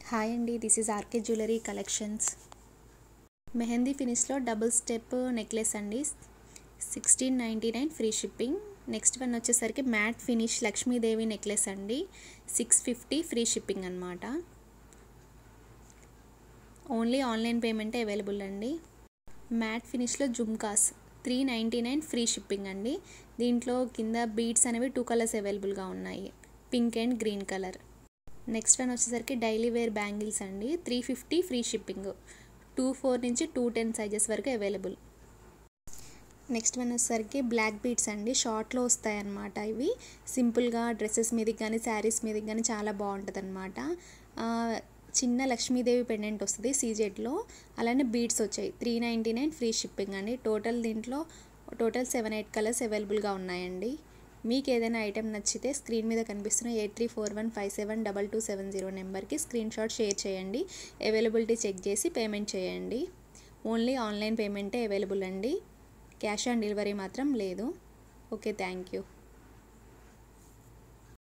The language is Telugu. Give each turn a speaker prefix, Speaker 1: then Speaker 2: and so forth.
Speaker 1: హాయ్ అండి, this is RK jewellery collections. Mehndi ఫినిష్లో డబుల్ స్టెప్ నెక్లెస్ అండి, 1699 ఫ్రీ షిప్పింగ్. నెక్స్ట్ వన్ వచ్చేసరికి మ్యాట్ ఫినిష్ లక్ష్మీదేవి నెక్లెస్ అండి, 650 ఫ్రీ షిప్పింగ్ అనమాట. ఓన్లీ ఆన్లైన్ పేమెంటే అవైలబుల్ అండి. మ్యాట్ ఫినిష్లో జుమ్కాస్ 399 ఫ్రీ షిప్పింగ్ అండి. దీంట్లో కింద బీడ్స్ అనేవి 2 కలర్స్ అవైలబుల్గా ఉన్నాయి, pink and green colour. Next one వచ్చేసరికి డైలీ వేర్ బ్యాంగిల్స్ అండి, 350 ఫ్రీ షిప్పింగ్. 24 నుంచి 210 సైజెస్ వరకు అవైలబుల్. నెక్స్ట్ వన్ వచ్చేసరికి బ్లాక్ బీడ్స్ అండి, షార్ట్లో వస్తాయి అన్నమాట. ఇవి సింపుల్గా డ్రెస్సెస్ మీదకి కానీ శారీస్ మీదకి కానీ చాలా బాగుంటుంది అనమాట. చిన్న లక్ష్మీదేవి పెండెంట్ వస్తుంది సీజెడ్లో, అలానే బీడ్స్ వచ్చాయి. 399 ఫ్రీ షిప్పింగ్ అండి. టోటల్ 7-8 కలర్స్ అవైలబుల్గా ఉన్నాయండి. మీకు ఏదైనా ఐటెం నచ్చితే స్క్రీన్ మీద కనిపిస్తున్న 8341572270 నెంబర్కి స్క్రీన్ షాట్ షేర్ చేయండి. అవైలబిలిటీ చెక్ చేసి పేమెంట్ చేయండి. ఓన్లీ ఆన్లైన్ పేమెంటే అవైలబుల్ అండి, క్యాష్ ఆన్ డెలివరీ మాత్రం లేదు. Okay, thank you.